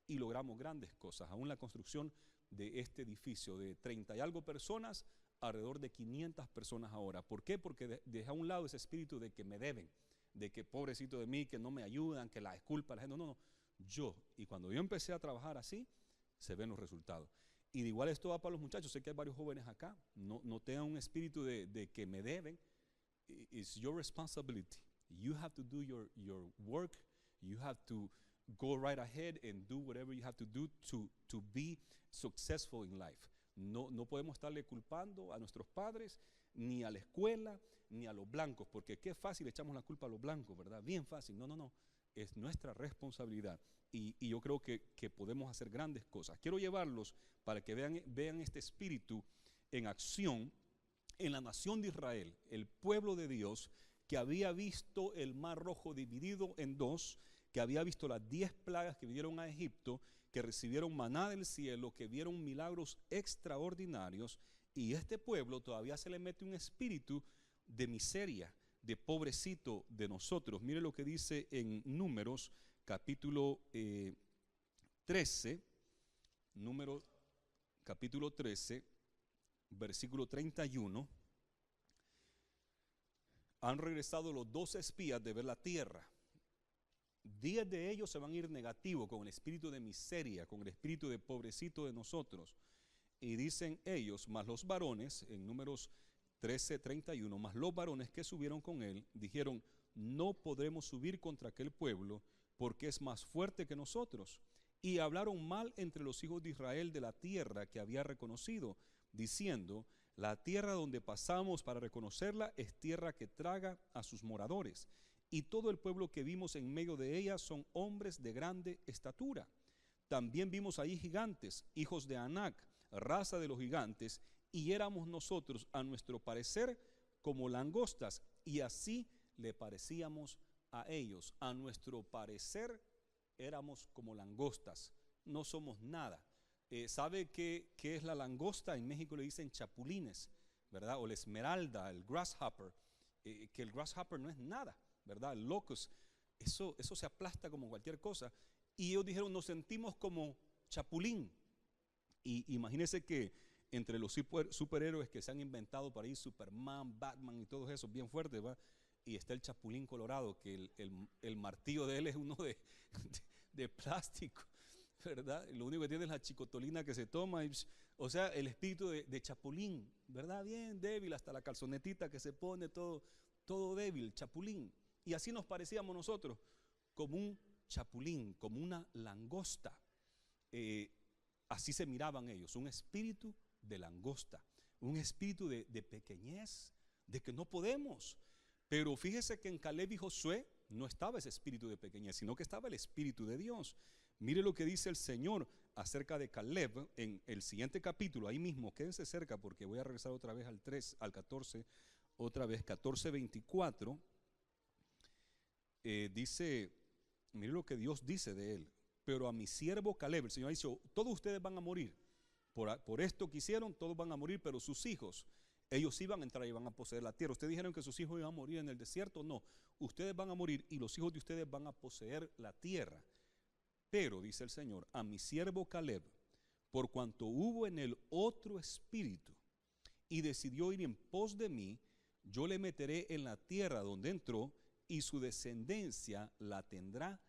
y logramos grandes cosas. Aún la construcción de este edificio de 30 y algo personas, alrededor de 500 personas ahora. ¿Por qué? Porque dejé a un lado ese espíritu de que me deben, de que pobrecito de mí, que no me ayudan, que la culpa la gente. No, yo. Y cuando yo empecé a trabajar así, se ven los resultados. Y de igual esto va para los muchachos. Sé que hay varios jóvenes acá. No tengan un espíritu de que me deben. It's your responsibility. You have to do your work. You have to go right ahead and do whatever you have to do to be successful in life. No podemos estarle culpando a nuestros padres, ni a la escuela, ni a los blancos, porque qué fácil echamos la culpa a los blancos, ¿verdad? Bien fácil. No. Es nuestra responsabilidad. Y yo creo que podemos hacer grandes cosas. Quiero llevarlos para que vean este espíritu en acción en la nación de Israel, el pueblo de Dios que había visto el mar rojo dividido en dos, que había visto las 10 plagas que vinieron a Egipto, que recibieron maná del cielo, que vieron milagros extraordinarios, y este pueblo todavía se le mete un espíritu de miseria, de pobrecito de nosotros. Mire lo que dice en Números capítulo 13, capítulo 13, versículo 31. Han regresado los 12 espías de ver la tierra. 10 de ellos se van a ir negativo, con el espíritu de miseria, con el espíritu de pobrecito de nosotros. Y dicen ellos, más los varones, en Números 13, 31, más los varones que subieron con él, dijeron, no podremos subir contra aquel pueblo, porque es más fuerte que nosotros. Y hablaron mal entre los hijos de Israel de la tierra que había reconocido. diciendo: la tierra donde pasamos para reconocerla es tierra que traga a sus moradores, y todo el pueblo que vimos en medio de ella son hombres de grande estatura. También vimos ahí gigantes, hijos de Anac, raza de los gigantes, y éramos nosotros, a nuestro parecer, como langostas, y así le parecíamos a ellos. A nuestro parecer éramos como langostas, no somos nada. ¿Sabe qué es la langosta? En México le dicen chapulines, ¿verdad? O la esmeralda, el grasshopper, que el grasshopper no es nada, ¿verdad? El locust, eso se aplasta como cualquier cosa. Y ellos dijeron: nos sentimos como chapulín. Y imagínense que entre los superhéroes que se han inventado por ahí, Superman, Batman y todos esos bien fuertes, ¿va? Y está el chapulín colorado, que el martillo de él es uno de plástico, ¿verdad? Lo único que tiene es la chicotolina que se toma. O sea, el espíritu de chapulín, ¿verdad? Bien débil, hasta la calzonetita que se pone, todo débil, chapulín. Y así nos parecíamos nosotros, como un chapulín, como una langosta. Así se miraban ellos, un espíritu de langosta, un espíritu de pequeñez, de que no podemos. Pero fíjese que en Caleb y Josué no estaba ese espíritu de pequeñez, sino que estaba el espíritu de Dios. Mire lo que dice el Señor acerca de Caleb en el siguiente capítulo, ahí mismo, quédense cerca porque voy a regresar otra vez al 14, otra vez, 14:24. Dice, mire lo que Dios dice de él: pero a mi siervo Caleb, el Señor dice: todos ustedes van a morir, por esto que hicieron, todos van a morir, pero sus hijos, ellos iban a entrar y van a poseer la tierra. Ustedes dijeron que sus hijos iban a morir en el desierto. No, ustedes van a morir y los hijos de ustedes van a poseer la tierra. Pero, dice el Señor, a mi siervo Caleb, por cuanto hubo en él otro espíritu y decidió ir en pos de mí, yo le meteré en la tierra donde entró, y su descendencia la tendrá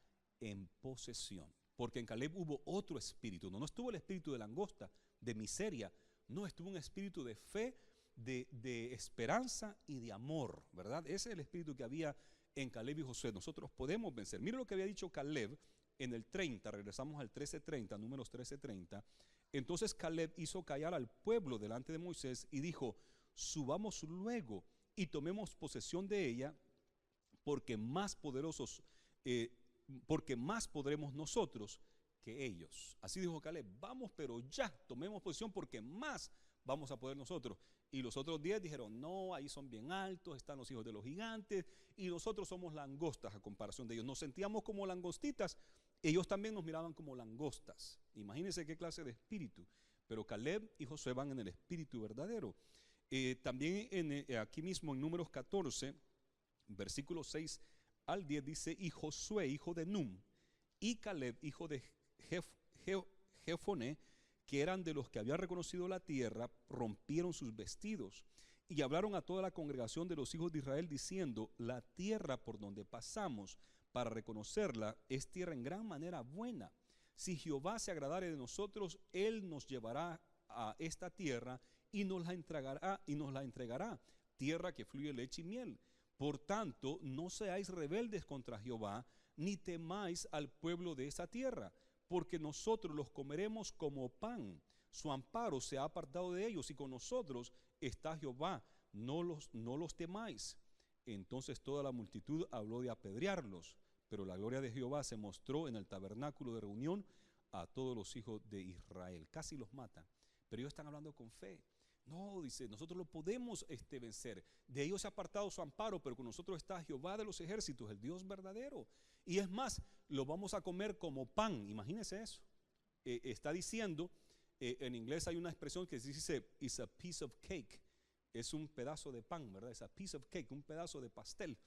en posesión. Porque en Caleb hubo otro espíritu. No estuvo el espíritu de langosta, de miseria. No, estuvo un espíritu de fe, de esperanza y de amor, ¿verdad? Ese es el espíritu que había en Caleb y Josué. Nosotros podemos vencer. Mire lo que había dicho Caleb en el 30, regresamos al 13:30, números 13:30. Entonces Caleb hizo callar al pueblo delante de Moisés y dijo: subamos luego y tomemos posesión de ella, porque más podremos nosotros que ellos. Así dijo Caleb: vamos, pero ya, tomemos posesión porque más vamos a poder nosotros. Y los otros 10 dijeron: no, ahí son bien altos, están los hijos de los gigantes, y nosotros somos langostas a comparación de ellos. Nos sentíamos como langostitas, ellos también nos miraban como langostas. Imagínense qué clase de espíritu. Pero Caleb y Josué van en el espíritu verdadero. También aquí mismo en Números 14, versículos 6 al 10 dice: y Josué, hijo de Num, y Caleb, hijo de Jefoné, que eran de los que habían reconocido la tierra, rompieron sus vestidos y hablaron a toda la congregación de los hijos de Israel diciendo: la tierra por donde pasamos para reconocerla es tierra en gran manera buena. Si Jehová se agradare de nosotros, él nos llevará a esta tierra y nos la entregará, tierra que fluye leche y miel. Por tanto, no seáis rebeldes contra Jehová, ni temáis al pueblo de esa tierra, porque nosotros los comeremos como pan. Su amparo se ha apartado de ellos, y con nosotros está Jehová, no los temáis. Entonces toda la multitud habló de apedrearlos, pero la gloria de Jehová se mostró en el tabernáculo de reunión a todos los hijos de Israel. Casi los matan, pero ellos están hablando con fe. No, dice, nosotros lo podemos vencer. De ellos se ha apartado su amparo, pero con nosotros está Jehová de los ejércitos, el Dios verdadero. Y es más, lo vamos a comer como pan. Imagínense eso. Está diciendo, en inglés hay una expresión que dice: it's a piece of cake. Es un pedazo de pan, ¿verdad? It's a piece of cake, un pedazo de pastel.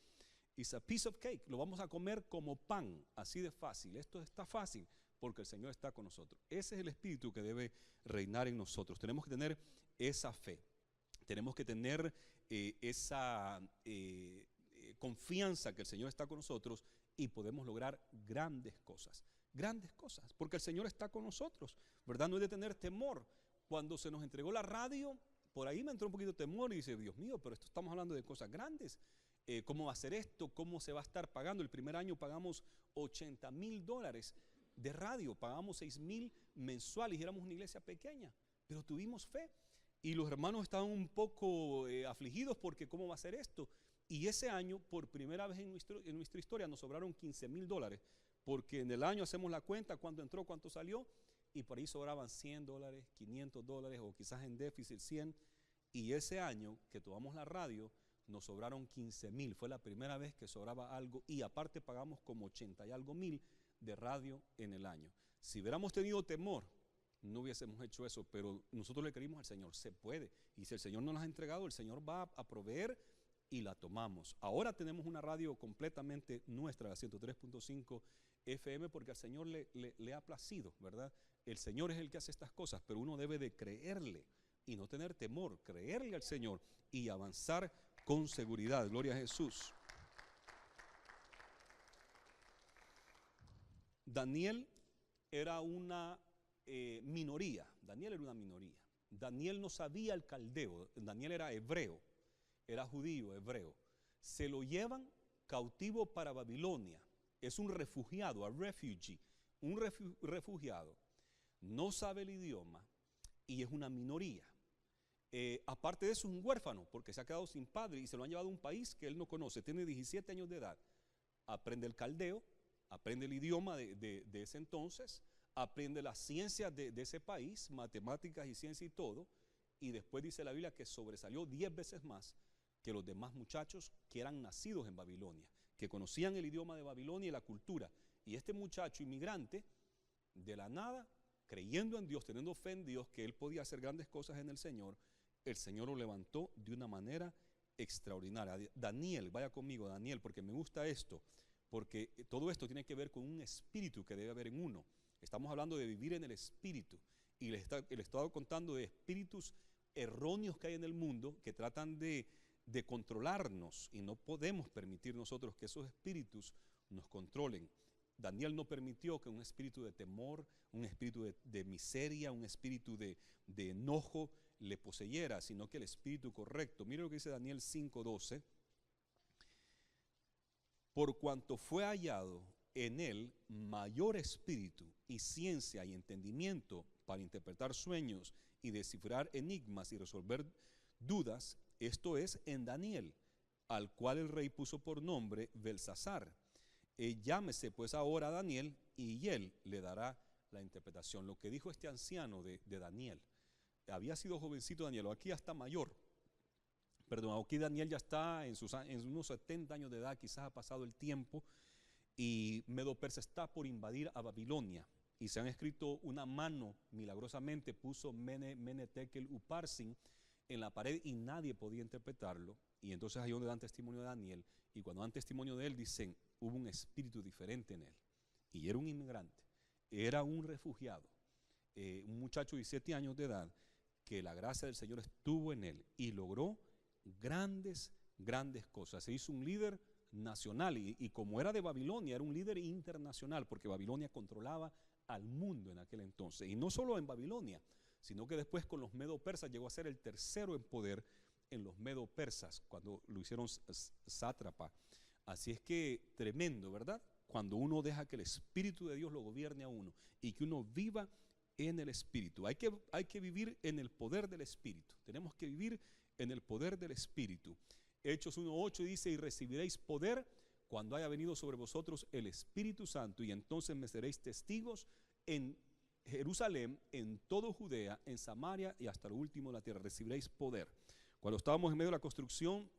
It's a piece of cake. Lo vamos a comer como pan, así de fácil. Esto está fácil porque el Señor está con nosotros. Ese es el espíritu que debe reinar en nosotros. Tenemos que tener esa fe, tenemos que tener esa confianza que el Señor está con nosotros, y podemos lograr grandes cosas, porque el Señor está con nosotros, ¿verdad? No es de tener temor. Cuando se nos entregó la radio, por ahí me entró un poquito de temor y dice: Dios mío, pero esto estamos hablando de cosas grandes. ¿Cómo va a ser esto? ¿Cómo se va a estar pagando? El primer año pagamos $80,000 de radio, pagamos 6,000 mensuales y éramos una iglesia pequeña, pero tuvimos fe. Y los hermanos estaban un poco afligidos porque ¿cómo va a ser esto? Y ese año, por primera vez en nuestra historia, nos sobraron $15,000, porque en el año hacemos la cuenta, cuánto entró, cuánto salió, y por ahí sobraban $100, $500, o quizás en déficit 100. Y ese año que tomamos la radio, nos sobraron 15,000. Fue la primera vez que sobraba algo, y aparte pagamos como 80 y algo mil de radio en el año. Si hubiéramos tenido temor, no hubiésemos hecho eso, pero nosotros le creímos al Señor, se puede. Y si el Señor nos las ha entregado, el Señor va a proveer y la tomamos. Ahora tenemos una radio completamente nuestra, la 103.5 FM, porque al Señor le ha placido, ¿verdad? El Señor es el que hace estas cosas, pero uno debe de creerle y no tener temor, creerle al Señor y avanzar con seguridad. Gloria a Jesús. Daniel era una minoría. Daniel era una minoría. Daniel no sabía el caldeo. Daniel era hebreo, era judío, hebreo. Se lo llevan cautivo para Babilonia. Es un refugiado, a refugee, un refugiado. No sabe el idioma y es una minoría. Aparte de eso, es un huérfano porque se ha quedado sin padre y se lo han llevado a un país que él no conoce. Tiene 17 años de edad. Aprende el caldeo, aprende el idioma de ese entonces, aprende las ciencias de ese país, matemáticas y ciencia y todo, y después dice la Biblia que sobresalió 10 veces más que los demás muchachos que eran nacidos en Babilonia, que conocían el idioma de Babilonia y la cultura. Y este muchacho inmigrante, de la nada, creyendo en Dios, teniendo fe en Dios, que él podía hacer grandes cosas en el Señor lo levantó de una manera extraordinaria. Daniel, vaya conmigo, Daniel, porque me gusta esto, porque todo esto tiene que ver con un espíritu que debe haber en uno. Estamos hablando de vivir en el espíritu, y les he estado contando de espíritus erróneos que hay en el mundo que tratan de controlarnos, y no podemos permitir nosotros que esos espíritus nos controlen. Daniel no permitió que un espíritu de temor, un espíritu de miseria, un espíritu de enojo le poseyera, sino que el espíritu correcto. Mire lo que dice Daniel 5:12. Por cuanto fue hallado en él mayor espíritu y ciencia y entendimiento para interpretar sueños y descifrar enigmas y resolver dudas, esto es en Daniel, al cual el rey puso por nombre Belsasar. Llámese pues ahora a Daniel y él le dará la interpretación. Lo que dijo este anciano de Daniel, había sido jovencito Daniel, o aquí ya está mayor, perdón, aquí Daniel ya está en unos 70 años de edad, quizás ha pasado el tiempo, y Medo-Persa está por invadir a Babilonia, y se han escrito una mano, milagrosamente puso Mene Tekel Uparsin en la pared y nadie podía interpretarlo. Y entonces ahí donde dan testimonio de Daniel, y cuando dan testimonio de él dicen, hubo un espíritu diferente en él, y era un inmigrante, era un refugiado, un muchacho de 17 años de edad, que la gracia del Señor estuvo en él y logró grandes cosas. Se hizo un líder nacional, y como era de Babilonia, era un líder internacional, porque Babilonia controlaba al mundo en aquel entonces, y no solo en Babilonia, sino que después con los medo-persas llegó a ser el tercero en poder en los medo-persas, cuando lo hicieron sátrapa. Así es que tremendo, ¿verdad? Cuando uno deja que el Espíritu de Dios lo gobierne a uno y que uno viva en el Espíritu. Hay que vivir en el poder del Espíritu. Tenemos que vivir en el poder del Espíritu. Hechos 1:8 dice, y recibiréis poder cuando haya venido sobre vosotros el Espíritu Santo, y entonces me seréis testigos en Jerusalén, en todo Judea, en Samaria y hasta lo último de la tierra. Recibiréis poder. Cuando estábamos en medio de la construcción,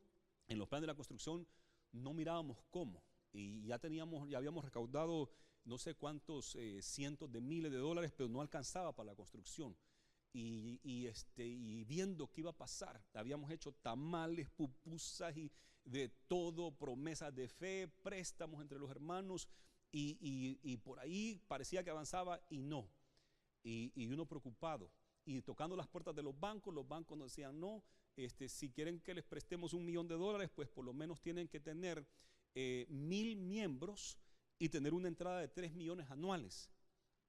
en los planes de la construcción, no mirábamos cómo, y ya habíamos recaudado no sé cuántos cientos de miles de dólares, pero no alcanzaba para la construcción. Y viendo qué iba a pasar, habíamos hecho tamales, pupusas y de todo, promesas de fe, préstamos entre los hermanos, y por ahí parecía que avanzaba y no, y uno preocupado, y tocando las puertas de los bancos nos decían no, si quieren que les prestemos $1 millón, pues por lo menos tienen que tener 1,000 miembros y tener una entrada de 3 millones anuales.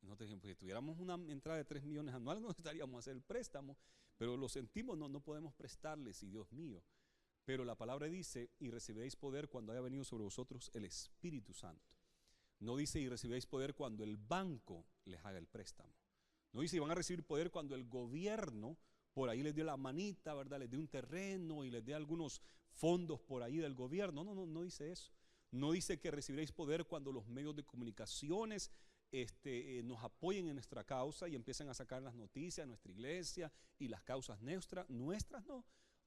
Nosotros dijimos, pues si tuviéramos una entrada de 3 millones anuales no necesitaríamos hacer el préstamo, pero lo sentimos, no podemos prestarles, y Dios mío. Pero la palabra dice, y recibiréis poder cuando haya venido sobre vosotros el Espíritu Santo. No dice, y recibiréis poder cuando el banco les haga el préstamo. No dice, y van a recibir poder cuando el gobierno por ahí les dio la manita, ¿verdad? Les dio un terreno y les dio algunos fondos por ahí del gobierno. No dice eso. No dice que recibiréis poder cuando los medios de comunicaciones nos apoyen en nuestra causa y empiecen a sacar las noticias de nuestra iglesia y las causas nuestras.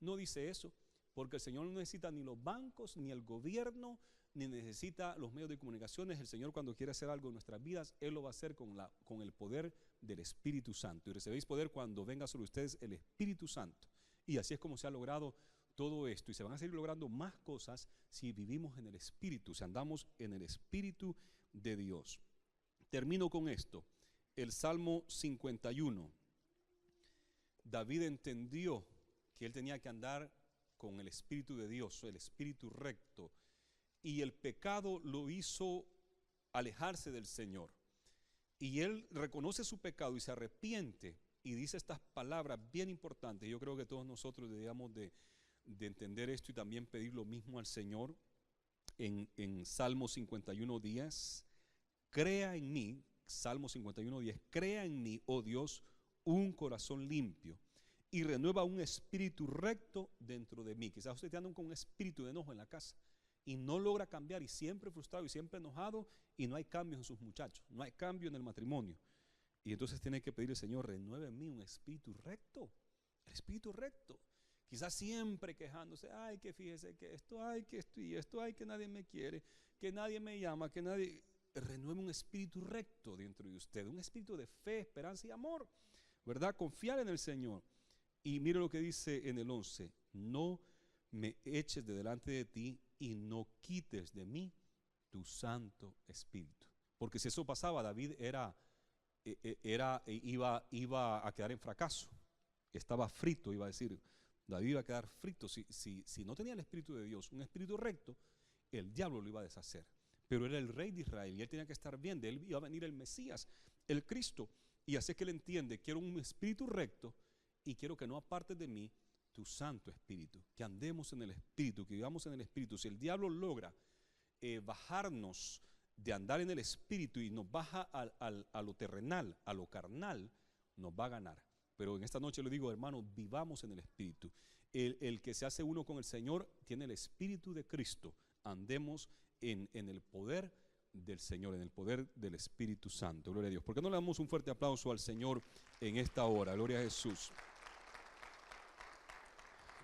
No dice eso, porque el Señor no necesita ni los bancos, ni el gobierno, ni necesita los medios de comunicaciones. El Señor, cuando quiere hacer algo en nuestras vidas, Él lo va a hacer con el poder del Espíritu Santo. Y recibéis poder cuando venga sobre ustedes el Espíritu Santo. Y así es como se ha logrado todo esto. Y se van a seguir logrando más cosas si vivimos en el Espíritu, si andamos en el Espíritu de Dios. Termino con esto. El Salmo 51. David entendió que él tenía que andar con el Espíritu de Dios, el Espíritu recto. Y el pecado lo hizo alejarse del Señor. Y él reconoce su pecado y se arrepiente y dice estas palabras bien importantes. Yo creo que todos nosotros deberíamos de entender esto y también pedir lo mismo al Señor. En Salmo 51:10, crea en mí, Salmo 51:10, crea en mí, oh Dios, un corazón limpio y renueva un espíritu recto dentro de mí. Quizás usted anda con un espíritu de enojo en la casa y no logra cambiar, y siempre frustrado y siempre enojado, y no hay cambios en sus muchachos, no hay cambio en el matrimonio. Y entonces tiene que pedirle: Señor, renueve en mí un espíritu recto, el espíritu recto. Quizás siempre quejándose: ay, que fíjese que esto, ay, que esto y esto, ay, que nadie me quiere, que nadie me llama, que nadie. Renueve un espíritu recto dentro de usted, un espíritu de fe, esperanza y amor, ¿verdad? Confiar en el Señor. Y mire lo que dice en el 11: no me eches de delante de ti y no quites de mí tu Santo Espíritu. Porque si eso pasaba, David iba a quedar en fracaso. Estaba frito, iba a decir. David iba a quedar frito. Si no tenía el Espíritu de Dios, un espíritu recto, el diablo lo iba a deshacer. Pero era el rey de Israel y él tenía que estar bien. De él iba a venir el Mesías, el Cristo. Y así es que él entiende: quiero un espíritu recto y quiero que no apartes de mí tu Santo Espíritu. Que andemos en el Espíritu, que vivamos en el Espíritu. Si el diablo logra bajarnos de andar en el Espíritu y nos baja a lo terrenal, a lo carnal, nos va a ganar. Pero en esta noche le digo: hermanos, vivamos en el Espíritu. El que se hace uno con el Señor tiene el Espíritu de Cristo. Andemos en el poder del Señor, en el poder del Espíritu Santo. Gloria a Dios. ¿Por qué no le damos un fuerte aplauso al Señor en esta hora? Gloria a Jesús.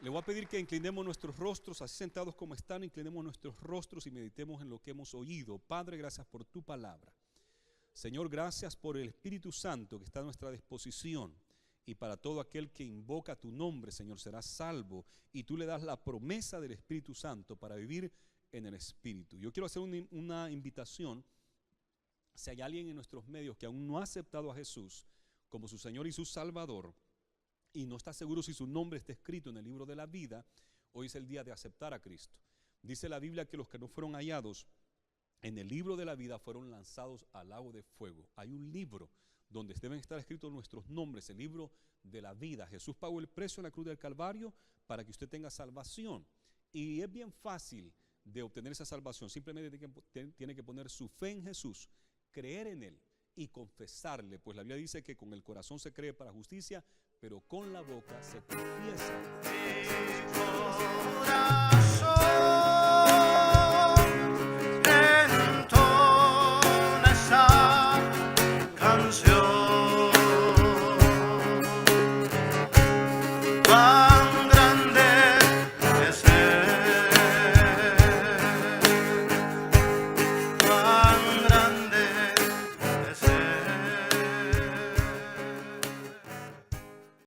Le voy a pedir que inclinemos nuestros rostros, así sentados como están, inclinemos nuestros rostros y meditemos en lo que hemos oído. Padre, gracias por tu palabra. Señor, gracias por el Espíritu Santo que está a nuestra disposición. Y para todo aquel que invoca tu nombre, Señor, será salvo. Y tú le das la promesa del Espíritu Santo para vivir en el Espíritu. Yo quiero hacer una invitación. Si hay alguien en nuestros medios que aún no ha aceptado a Jesús como su Señor y su Salvador, y no está seguro si su nombre está escrito en el libro de la vida, hoy es el día de aceptar a Cristo. Dice la Biblia que los que no fueron hallados en el libro de la vida fueron lanzados al lago de fuego. Hay un libro donde deben estar escritos nuestros nombres, el libro de la vida. Jesús pagó el precio en la cruz del Calvario para que usted tenga salvación. Y es bien fácil de obtener esa salvación. Simplemente tiene que poner su fe en Jesús, creer en Él y confesarle. Pues la Biblia dice que con el corazón se cree para justicia, pero con la boca se confiesa.